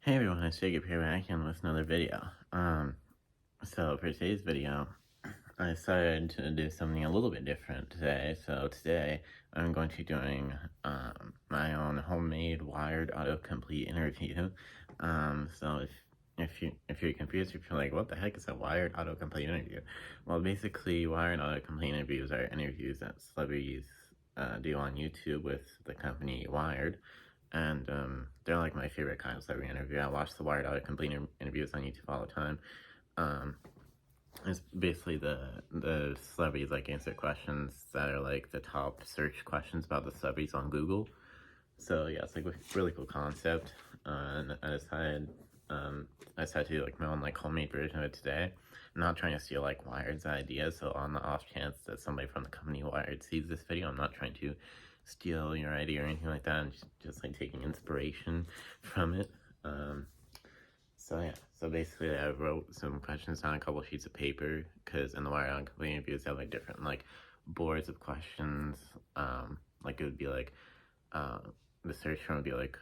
Hey everyone, it's Jacob here back again with another video. So for today's video, I decided to do something a little bit different today. So today, I'm going to be doing, my own homemade wired autocomplete interview. So if you're confused, if you're like, what the heck is a wired autocomplete interview? Well, basically, wired autocomplete interviews are interviews that celebrities, do on YouTube with the company Wired. And they're like my favorite kind of celebrity interview. I watch the Wired Autocomplete interviews on YouTube all the time. Um, it's basically the celebrities like answer questions that are like the top search questions about the celebrities on Google. So yeah, it's like a really cool concept. And I decided to do like my own like homemade version of it today. I'm not trying to steal like Wired's ideas, so on the off chance that somebody from the company Wired sees this video, I'm not trying to steal your idea or anything like that. I'm just like taking inspiration from it. So yeah, so basically I wrote some questions on a couple sheets of paper, because in the Wired Autocomplete interviews they have like different like boards of questions. Like it would be like, the search term would be like,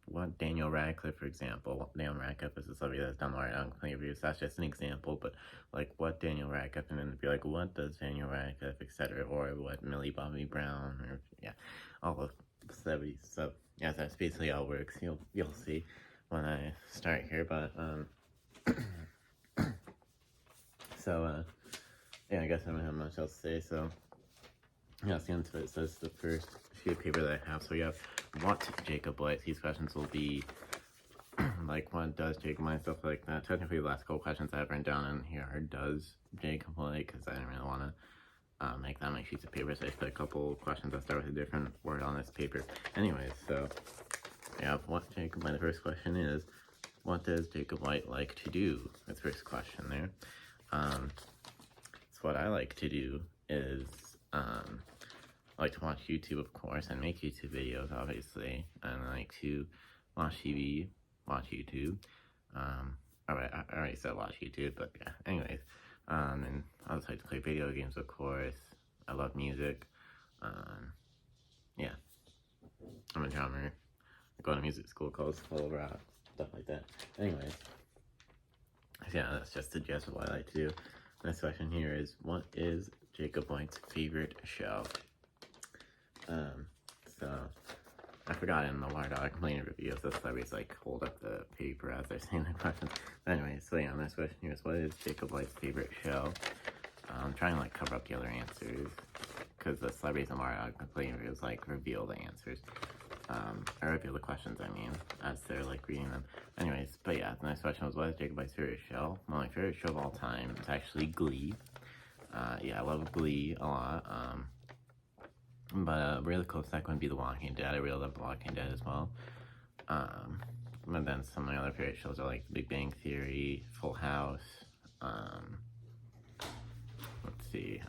what Daniel Radcliffe, for example. Daniel Radcliffe is a celebrity that's done Wired Autocomplete reviews. That's just an example, but like what Daniel Radcliffe, and then it'd be like what does Daniel Radcliffe, etc., or what Millie Bobby Brown, or yeah, all of the celebrities. So yeah, that's basically how it works. You'll see when I start here, but so yeah, I guess I don't have much else to say. So yeah, let's get into it. So this is the first sheet of paper that I have. So we have what Jacob likes. These questions will be like what does Jacob like, stuff like that. Technically, the last couple questions I have written down in here are does Jacob like, because I didn't really want to make that many sheets of paper, so I just put a couple questions that start with a different word on this paper. Anyways, so we have what Jacob White. The first question is, what does Jacob White like to do? That's the first question there. So what I like to do is, I like to watch YouTube, of course, and make YouTube videos, obviously. And I like to watch TV, watch YouTube. Alright, I already said watch YouTube, but yeah, anyways. And I also like to play video games, of course. I love music. Yeah. I'm a drummer. I go to music school, called School of Rock, stuff like that. Anyways. So yeah, that's just the gist of what I like to do. Next question here is, what is Jacob White's favorite show? So I forgot in the Wired Autocomplete review if the celebrities like hold up the paper as they're saying the questions. But anyway, so yeah, next question here is, what is Jacob White's favorite show? I'm trying to like cover up the other answers, because the celebrities in Wired Autocomplete reviews like reveal the answers. Or reveal the questions, I mean, as they're like reading them. Anyways, but yeah, the next question was, what is Jacob White's favorite show? Well, my favorite show of all time is actually Glee. Yeah, I love Glee a lot. But a really close second would be The Walking Dead. I really love The Walking Dead as well. But then some of my other favorite shows are like The Big Bang Theory, Full House. Let's see.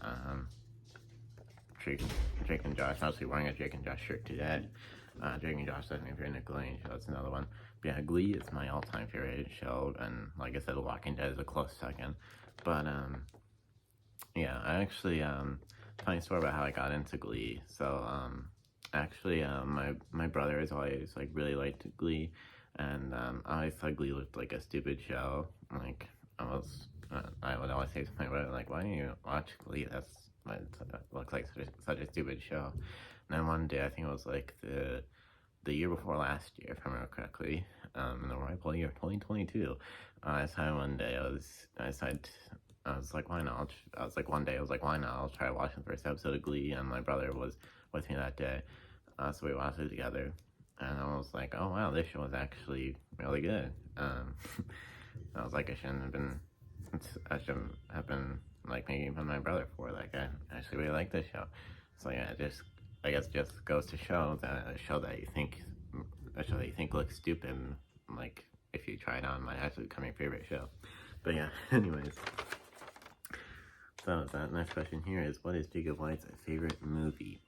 Drake and Josh. I'm actually wearing a Drake and Josh shirt today. Drake and Josh, I think if you're a Nickelodeon show, that's another one. But yeah, Glee is my all-time favorite show, and like I said, The Walking Dead is a close second. But yeah, I actually funny story about how I got into Glee. So actually my brother has always like really liked Glee, and I always thought Glee looked like a stupid show. Like I would always say to my brother, like, why don't you watch Glee? It looks like such a stupid show. And then one day, I think it was like the year before last year, if I remember correctly, in the ripe year of 2022, I decided one day I was like, why not? One day I was like, why not? I'll try watching the first episode of Glee, and my brother was with me that day, so we watched it together, and I was like, oh wow, this show is actually really good. I was like, I shouldn't have been like making fun of my brother for it. Like, I actually really like this show. So yeah, I guess it just goes to show that a show that you think looks stupid, like if you try it on, might actually become your favorite show. But yeah, anyways. So that next question here is, what is Jacob White's favorite movie?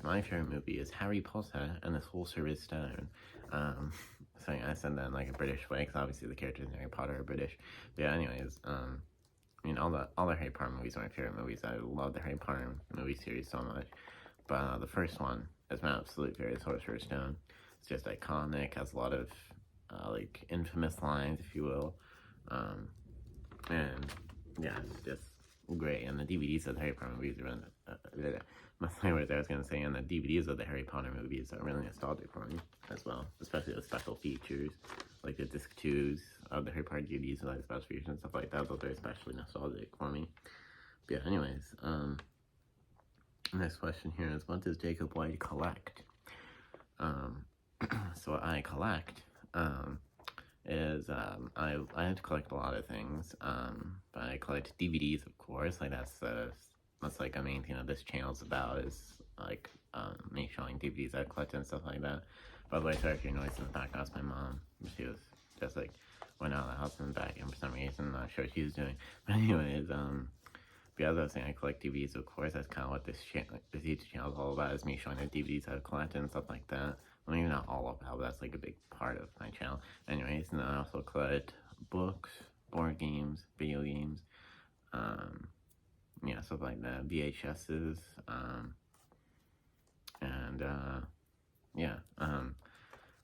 My favorite movie is Harry Potter and the Sorcerer's Stone. So yeah, I said that in like a British way, because obviously the characters in Harry Potter are British. But yeah, anyways, I mean, all the Harry Potter movies are my favorite movies. I love the Harry Potter movie series so much. But the first one is my absolute favorite, Sorcerer's Stone. It's just iconic, has a lot of like infamous lines, if you will. And yeah, it's just great. And the DVDs of the Harry Potter movies are my words I was gonna say, and the DVDs of the Harry Potter movies are really nostalgic for me as well, especially the special features, like the disc 2s of the Harry Potter DVDs, like special features and stuff like that. Those are especially nostalgic for me. But yeah, anyways, next question here is, what does Jacob White collect? So what I collect, is I collect a lot of things, but I collect DVDs, of course. Like that's like a main thing that this channel's about, is like me showing DVDs I collect and stuff like that. By the way, sorry if you're noise in the background. That's my mom. She was just like went out of the house in the back, and for some reason, I'm not sure what she was doing. But anyways, yeah, as I was saying, I collect DVDs, of course. That's kind of what this YouTube channel is all about, is me showing the DVDs I collect and stuff like that. I mean, not all of that, but that's like a big part of my channel. Anyways, and then I also collect books, board games, video games, yeah, stuff like that, VHSs, and yeah, and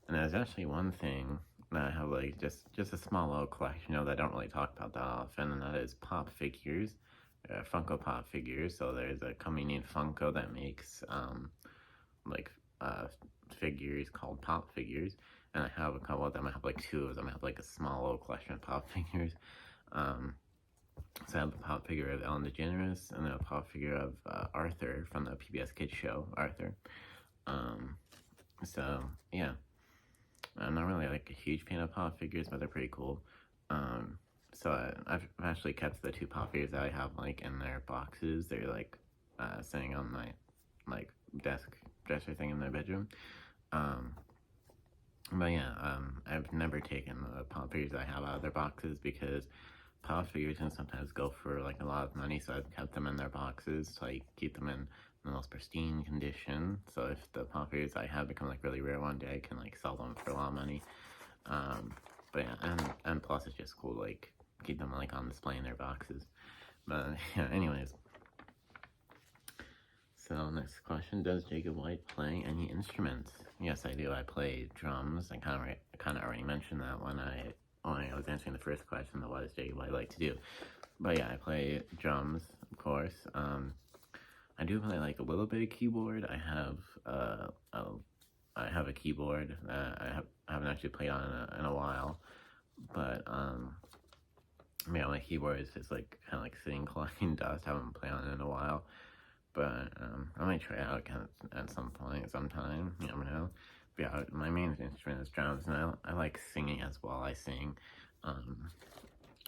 there's actually one thing that I have, like, just a small little collection of that I don't really talk about that often, and that is pop figures, Funko Pop figures. So there's a company named Funko that makes, like, figures called pop figures, and I have a couple of them. I have like 2 of them. I have like a small little collection of pop figures. So I have a pop figure of Ellen DeGeneres, and then a pop figure of Arthur from the PBS Kids show, Arthur. So yeah, I'm not really like a huge fan of pop figures, but they're pretty cool. So I've actually kept the 2 pop figures that I have like in their boxes. They're like sitting on my like dresser thing in my bedroom. But yeah, I've never taken the pop figures I have out of their boxes, because pop figures can sometimes go for like a lot of money, so I've kept them in their boxes, so I keep them in the most pristine condition. So if the pop figures I have become like really rare one day, I can like sell them for a lot of money. But yeah, and plus it's just cool to like keep them like on display in their boxes. But yeah, anyways. So next question, does Jacob White play any instruments? Yes, I do. I play drums. I kind of already mentioned that when I was answering the first question, that what does Jacob White like to do? But yeah, I play drums, of course. I do play like a little bit of keyboard. I have a keyboard that I haven't actually played on in a while, but yeah, my keyboard is just like kind of like sitting collecting dust. I haven't played on it in a while. But I might try it out at some point, sometime. You never know. But yeah, my main instrument is drums, and I like singing as well. I sing,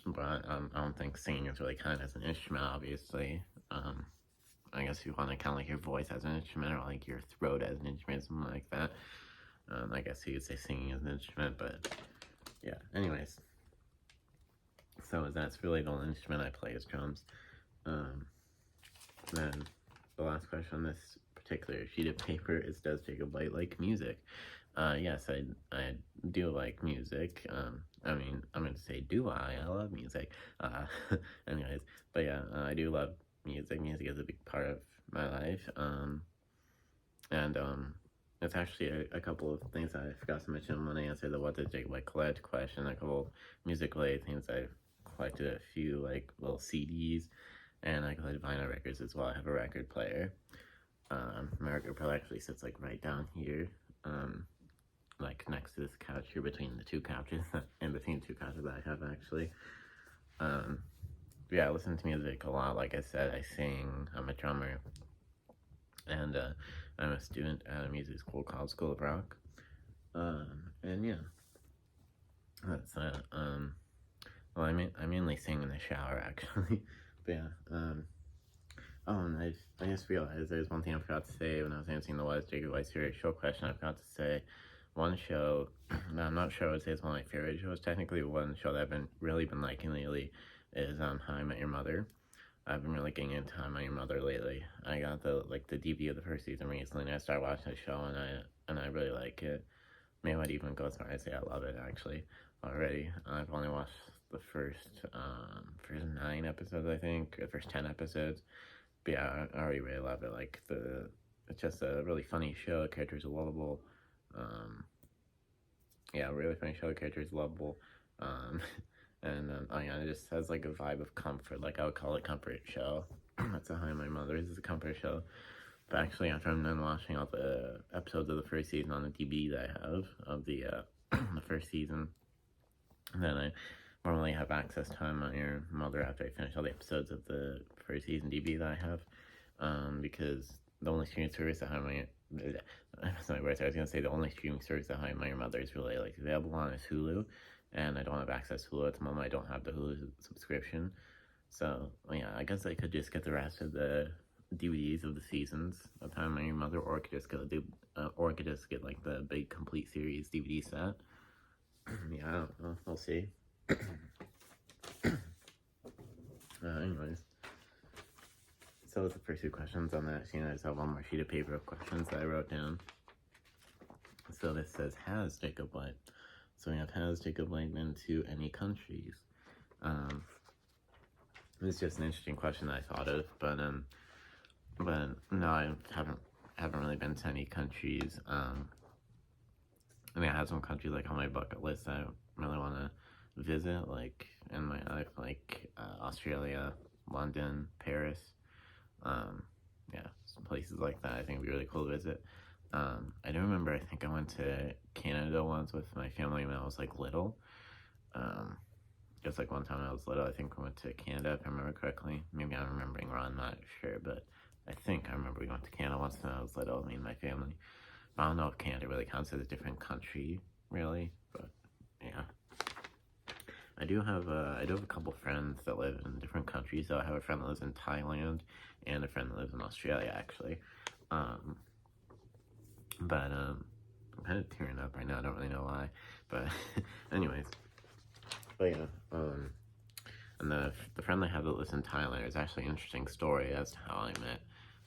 but I don't think singing is really counted as an instrument, obviously. I guess if you want to count like your voice as an instrument, or like your throat as an instrument, something like that. I guess you could say singing is an instrument, but yeah. Anyways, so that's really the only instrument I play is drums. Then the last question on this particular sheet of paper is, does Jacob White like music? Yes, I do like music. I mean, I'm going to say, do I? I love music. Anyways, but yeah, I do love music. Music is a big part of my life. And it's actually a couple of things I forgot to mention when I answered the what does Jacob White collect question. A couple of music-related things. I've collected a few like little CDs, and I collect vinyl records as well. I have a record player. My record player actually sits like right down here, like next to this couch here, between the 2 couches, in between 2 couches that I have actually. Yeah, I listen to music a lot. Like I said, I sing. I'm a drummer, and I'm a student at a music school called School of Rock. And yeah, that's well, I mainly sing in the shower actually. But yeah, oh, and I just realized there's one thing I forgot to say when I was answering the what is Jacob White's favorite show question. I forgot to say one show that I'm not sure I would say is one of my favorite shows. Technically, one show that I've really been liking lately is How I Met Your Mother. I've been really getting into How I Met Your Mother lately. I got the DVD of the first season recently, and I started watching the show, and I really like it. Maybe I'd even go as far as say I love it actually already. I've only watched the first 9 episodes, I think, or the first 10 episodes. But yeah, I already really love it. Like it's just a really funny show. The characters are lovable. yeah, really funny show. The character is lovable. Um, and oh yeah, it just has like a vibe of comfort. Like I would call it comfort show. That's how my mother is a comfort show. But actually, after I'm done watching all the episodes of the first season on the DVD that I have of the the first season, then I normally have access time on your mother after I finish all the episodes of the first season DVD that I have, because the only streaming service that that's not right. I was gonna say the only streaming service that my mother is really like available on is Hulu, and I don't have access to Hulu at the moment. I don't have the Hulu subscription, so yeah, I guess I could just get the rest of the DVDs of the seasons of How I Met Your Mother, or I could just get like the big complete series DVD set. Yeah, I don't know. We'll see. Anyways, so the first two questions on that sheet, I just have one more sheet of paper of questions that I wrote down. So this says, has Jacob White? So we have, has Jacob White been to any countries? It's just an interesting question that I thought of, but no, I haven't really been to any countries. I mean, I have some countries like on my bucket list that I really want to visit, like in my life, like Australia, London, Paris. Yeah, some places like that I think would be really cool to visit. I do remember, I think I went to Canada once with my family when I was like little. Just like one time when I was little, I think we went to Canada, if I remember correctly. Maybe I'm remembering wrong, I'm not sure, but I think I remember we went to Canada once when I was little, me and my family. I don't know if Canada really counts as a different country, really, but yeah. I do have a couple friends that live in different countries. So I have a friend that lives in Thailand and a friend that lives in Australia, actually. But I'm kind of tearing up right now. I don't really know why, but anyways. But yeah, and the friend I have that lives in Thailand is actually an interesting story as to how I met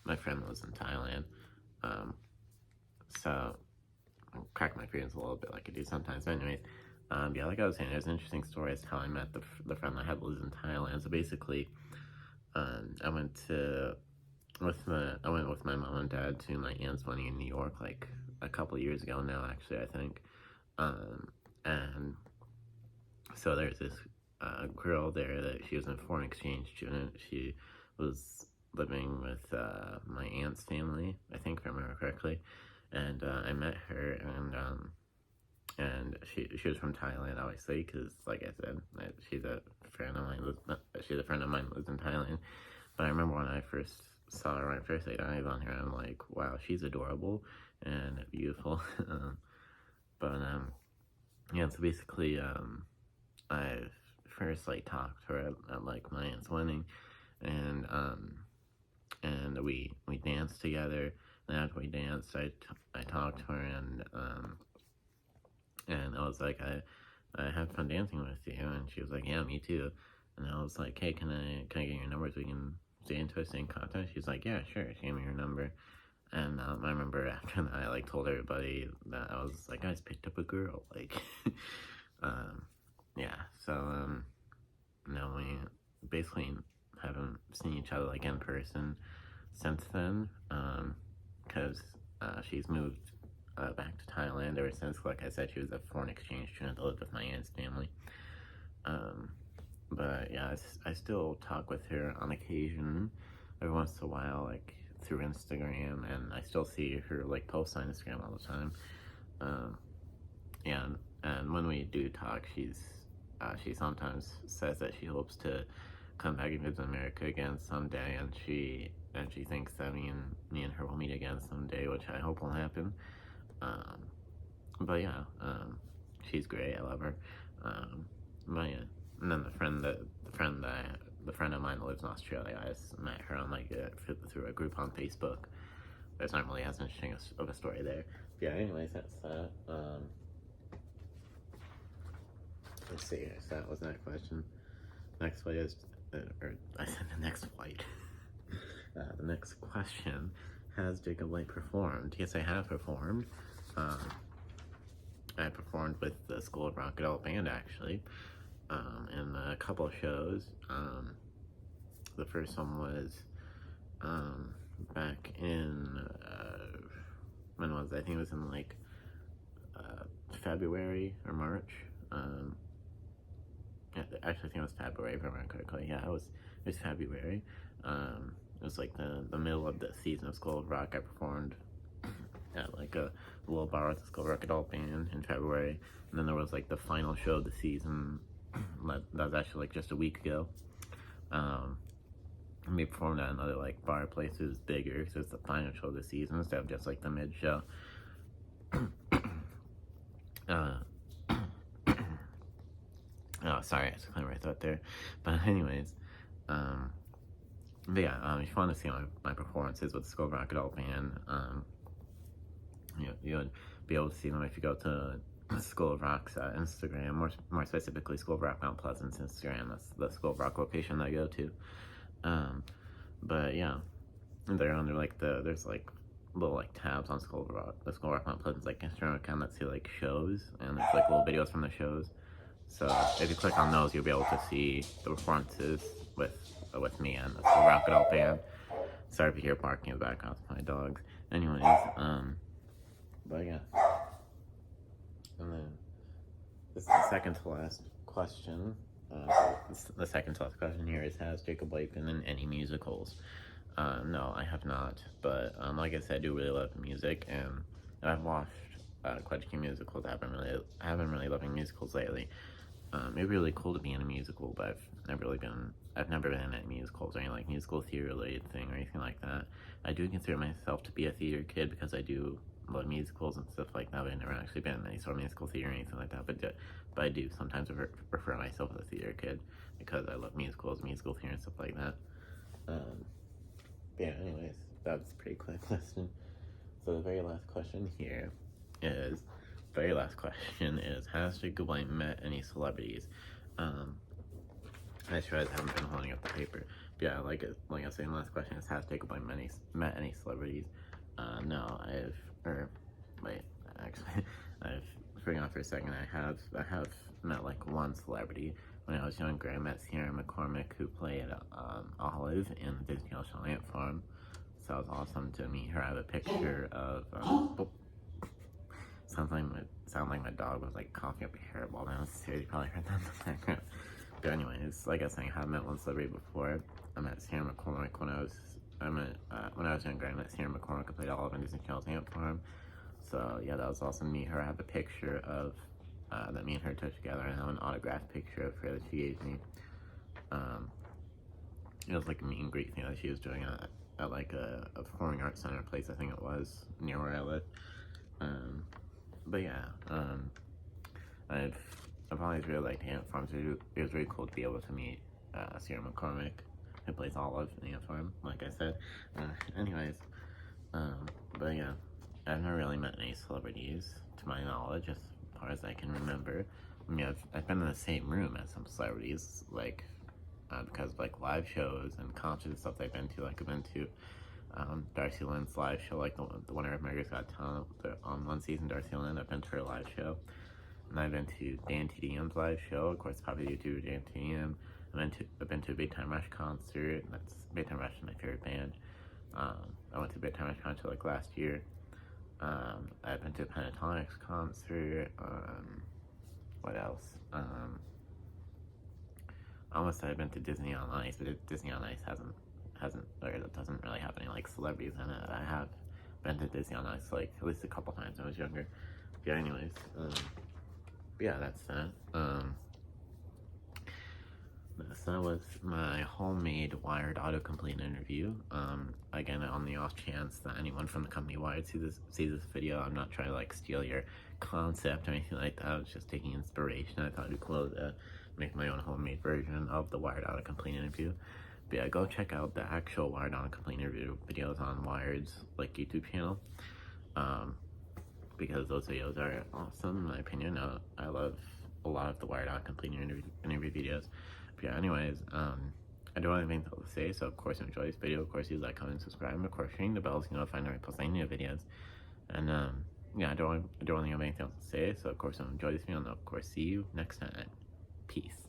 my friend that lives in Thailand. So I'll crack my feelings a little bit like I do sometimes. But anyways, yeah, like I was saying, there's an interesting story as to how I met the friend I had that lives in Thailand. So basically, I went with my mom and dad to my aunt's wedding in New York like a couple years ago now, actually, I think. And so there's this girl there that she was a foreign exchange student. She was living with my aunt's family, I think, if I remember correctly. And I met her, and she was from Thailand, obviously, because, like I said, she's a friend of mine. She's a friend of mine who lives in Thailand. But I remember when I first saw her, when I first laid eyes on her, I'm like, wow, she's adorable and beautiful. Yeah, so basically, I first like talked to her at like my aunt's wedding, and we danced together. And after we danced, I talked to her, and I was like, I had fun dancing with you, and she was like, yeah, me too. And I was like, hey, can I get your number so we can stay in touch, stay in contact? She's like, yeah, sure. She gave me her number. And I remember after that, I like told everybody that I was like, I just picked up a girl, like, yeah. So no, we basically haven't seen each other like in person since then, because she's moved back to Thailand ever since. Like I said, she was a foreign exchange student that lived with my aunt's family. But yeah, I still talk with her on occasion, every once in a while, like through Instagram, and I still see her like posts on Instagram all the time. Yeah, and when we do talk, she sometimes says that she hopes to come back and visit America again someday, and she thinks that me and her will meet again someday, which I hope will happen. But yeah, she's great. I love her. But yeah, and then the friend of mine that lives in Australia, I just met her on like through a group on Facebook. There's not really as interesting of a story there. But yeah, anyways, that's that. Let's see. So that was that question. Next flight is, or I said the next flight. The next question: has Jacob White performed? Yes, I have performed. I performed with the School of Rock Adult Band, actually, in a couple of shows. The first one was back in when was it? I think it was in like February or March. Yeah, actually, I think it was February, if I remember correctly. Yeah, it was February. It was like the middle of the season of School of Rock. I performed at like a little bar with the School of Rock adult band in February, and then there was like the final show of the season. That was actually like just a week ago. We performed at another like bar places bigger because it's the final show of the season instead of just like the mid show. Oh, sorry, I just cleared my throat there. But anyways, but yeah, if you want to see my performances with the School of Rock adult band, you would be able to see them if you go to School of Rock's Instagram, more specifically School of Rock Mount Pleasant's Instagram. That's the School of Rock location I go to. But yeah, they're under like there's like little like tabs on School of Rock, the School of Rock Mount Pleasant's like Instagram account that see like shows, and there's like little videos from the shows. So if you click on those, you'll be able to see the performances with me and the School of Rock adult band. Sorry if you hear barking in the background, it's my dogs. Anyways, but yeah. And then this is the second to last question. The second to last question here is, has Jacob Blake been in any musicals? No, I have not. But like I said, I do really love music, and I've watched quite a few musicals. I haven't been really loving musicals lately. It'd be really cool to be in a musical, but I've never been in any musicals or any like musical theater related thing or anything like that. I do consider myself to be a theater kid because I do love musicals and stuff like that, but I've never actually been in any sort of musical theater or anything like that. But I do sometimes refer myself as a theater kid because I love musicals, musical theater, and stuff like that. Yeah, anyways, that's a pretty quick question. So the very last question here is, has Jacob Blake met any celebrities? I sure haven't been holding up the paper. But yeah, like I was saying, the last question is, has Jacob Blake met any celebrities? No, I've forgotten for a second. I have met like one celebrity. When I was younger, I met Sierra McCormick, who played Olive in the Disney Ocean Ant Farm. So it was awesome to meet her. I have a picture of sound like my dog was like coughing up a hairball downstairs. You probably heard that in the background. But anyways, like I was saying, I have met one celebrity before. I met Sierra McCormick when I was younger. I met Sierra McCormick, who played Olive in Disney Channel's Ant Farm. So yeah, that was awesome to meet her. I have a picture of that me and her took together, and I have an autographed picture of her that she gave me. It was like a meet and greet thing that she was doing at like a performing arts center place, I think it was, near where I live. But yeah, I've always really liked Ant Farm, so it was really cool to be able to meet Sierra McCormick, who plays Olive in Ant Farm, like I said. Anyways, but yeah, I've never really met any celebrities, to my knowledge, as far as I can remember. I mean, I've been in the same room as some celebrities, like, because of, like, live shows and concerts and stuff I've been to. Like, I've been to Darcy Lynn's live show, like the winner of America's Got Talent on one season, Darcy Lynn. I've been to her live show. And I've been to Dan TDM's live show, of course, popular YouTuber Dan TDM. I've been to a Big Time Rush concert. Big Time Rush is my favorite band. I went to a Big Time Rush concert like last year. I've been to a Pentatonix concert. What else? I almost said I've been to Disney on Ice, but Disney on Ice doesn't really have any like celebrities in it. I have been to Disney on Ice like at least a couple times when I was younger. Yeah, anyways, yeah, that's that. So that was my homemade Wired autocomplete interview. Again, on the off chance that anyone from the company Wired sees this video, I'm not trying to like steal your concept or anything like that. I was just taking inspiration. I thought it'd be cool to make my own homemade version of the Wired autocomplete interview. But yeah, go check out the actual Wired autocomplete interview videos on Wired's like YouTube channel, because those videos are awesome in my opinion. I love a lot of the Wired autocomplete interview videos. But yeah, anyways, I don't have anything else to say, so of course enjoy this video. Of course, you like, comment, subscribe, and of course ring the bell so you know if I never post any new videos. And yeah, I don't really have anything else to say, so of course enjoy this video, and of course see you next time. Peace.